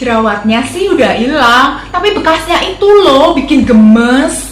Jerawatnya sih udah hilang, tapi bekasnya itu loh bikin gemes.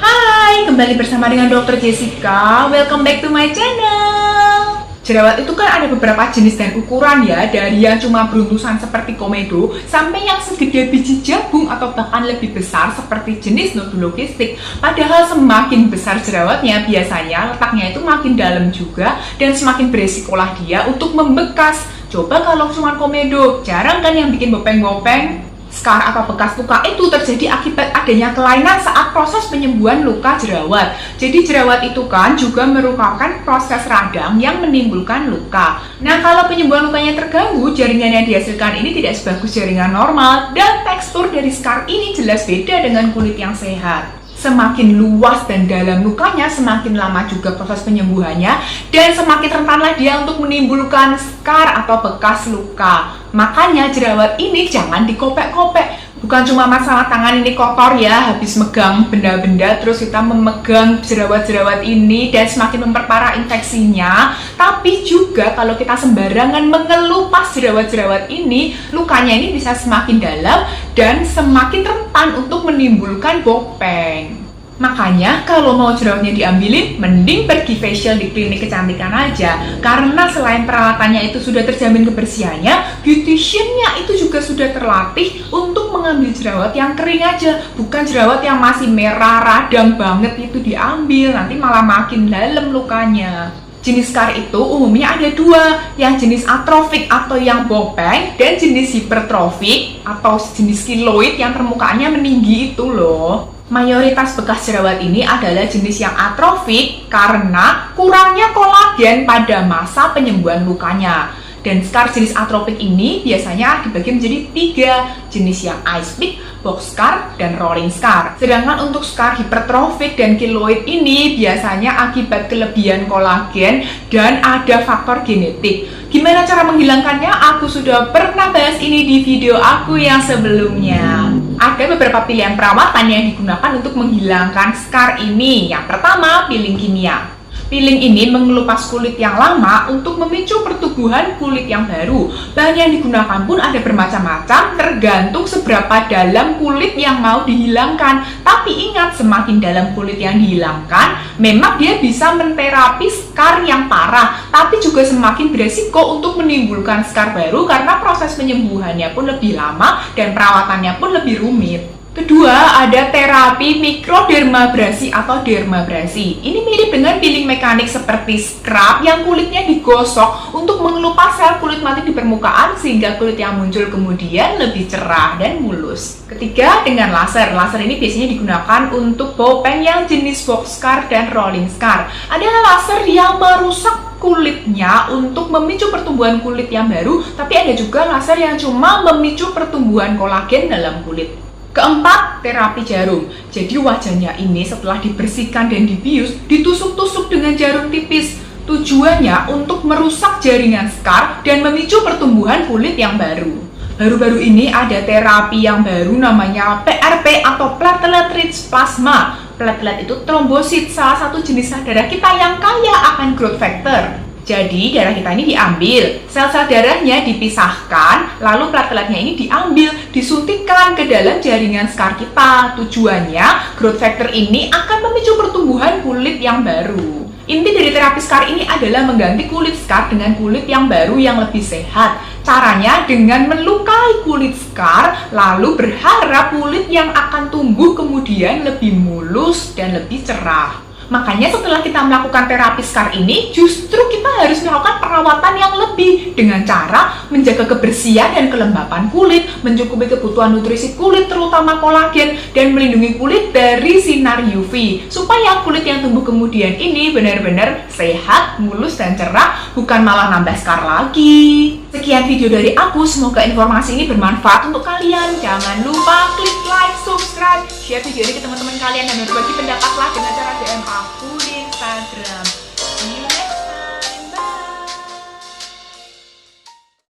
Hai, kembali bersama dengan Dr. Jessica. Welcome back to my channel. Jerawat itu kan ada beberapa jenis dan ukuran ya, dari yang cuma beruntusan seperti komedo sampai yang segede biji jagung atau bahkan lebih besar seperti jenis nodulokistik. Padahal semakin besar jerawatnya, biasanya letaknya itu makin dalam juga dan semakin beresikolah dia untuk membekas. Coba kalau cuma komedo, jarang kan yang bikin bopeng-bopeng. Scar atau bekas luka itu terjadi akibat adanya kelainan saat proses penyembuhan luka jerawat. Jadi jerawat itu kan juga merupakan proses radang yang menimbulkan luka. Nah, kalau penyembuhan lukanya terganggu, jaringan yang dihasilkan ini tidak sebagus jaringan normal dan tekstur dari scar ini jelas beda dengan kulit yang sehat. Semakin luas dan dalam lukanya, semakin lama juga proses penyembuhannya dan semakin rentanlah dia untuk menimbulkan scar atau bekas luka. Makanya jerawat ini jangan dikopek-kopek. Bukan cuma masalah tangan ini kotor ya, habis megang benda-benda terus kita memegang jerawat-jerawat ini dan semakin memperparah infeksinya. Tapi juga kalau kita sembarangan mengelupas jerawat-jerawat ini, lukanya ini bisa semakin dalam dan semakin rentan untuk menimbulkan bopeng. Makanya kalau mau jerawatnya diambilin, mending pergi facial di klinik kecantikan aja. Karena selain peralatannya itu sudah terjamin kebersihannya, beauticiannya itu juga sudah terlatih untuk mengambil jerawat yang kering aja. Bukan jerawat yang masih merah, radang banget itu diambil, nanti malah makin dalam lukanya. Jenis scar itu umumnya ada dua, yang jenis atrofik atau yang bopeng, dan jenis hipertrofik atau jenis keloid yang permukaannya meninggi itu loh. Mayoritas bekas jerawat ini adalah jenis yang atrofik karena kurangnya kolagen pada masa penyembuhan lukanya. Dan scar jenis atrofik ini biasanya dibagi menjadi tiga jenis, yang ice pick, box scar, dan rolling scar. Sedangkan untuk scar hipertrofik dan keloid ini biasanya akibat kelebihan kolagen dan ada faktor genetik. Gimana cara menghilangkannya? Aku sudah pernah bahas ini di video aku yang sebelumnya. Ada beberapa pilihan perawatan yang digunakan untuk menghilangkan scar ini. Yang pertama, peeling kimia. Peeling ini mengelupas kulit yang lama untuk memicu pertumbuhan kulit yang baru. Bahan yang digunakan pun ada bermacam-macam, tergantung seberapa dalam kulit yang mau dihilangkan. Tapi ingat, semakin dalam kulit yang dihilangkan, memang dia bisa menterapi scar yang parah, tapi juga semakin beresiko untuk menimbulkan scar baru karena proses penyembuhannya pun lebih lama dan perawatannya pun lebih rumit. Kedua, ada terapi mikrodermabrasi atau dermabrasi. Ini mirip dengan peeling mekanik seperti scrub yang kulitnya digosok untuk mengelupas sel kulit mati di permukaan sehingga kulit yang muncul kemudian lebih cerah dan mulus. Ketiga, dengan laser. Laser ini biasanya digunakan untuk bopeng yang jenis box scar dan rolling scar. Ada laser yang merusak kulitnya untuk memicu pertumbuhan kulit yang baru, tapi ada juga laser yang cuma memicu pertumbuhan kolagen dalam kulit. Keempat, terapi jarum. Jadi wajahnya ini setelah dibersihkan dan dibius, ditusuk-tusuk dengan jarum tipis. Tujuannya untuk merusak jaringan scar dan memicu pertumbuhan kulit yang baru. Baru-baru ini ada terapi yang baru namanya PRP atau platelet rich plasma. Platelet itu trombosit, salah satu jenis darah kita yang kaya akan growth factor. Jadi darah kita ini diambil, sel-sel darahnya dipisahkan, lalu plateletnya ini diambil, disuntikkan ke dalam jaringan scar kita. Tujuannya, growth factor ini akan memicu pertumbuhan kulit yang baru. Inti dari terapi scar ini adalah mengganti kulit scar dengan kulit yang baru yang lebih sehat. Caranya dengan melukai kulit scar, lalu berharap kulit yang akan tumbuh kemudian lebih mulus dan lebih cerah. Makanya setelah kita melakukan terapi scar ini, justru kita harus melakukan perawatan yang lebih dengan cara menjaga kebersihan dan kelembapan kulit, mencukupi kebutuhan nutrisi kulit terutama kolagen, dan melindungi kulit dari sinar UV supaya kulit yang tumbuh kemudian ini benar-benar sehat, mulus, dan cerah, bukan malah nambah scar lagi. Sekian video dari aku, semoga informasi ini bermanfaat untuk kalian. Jangan lupa klik like, subscribe, share video ini ke teman-teman kalian, dan berbagi pendapatlah dengan cara DM aku di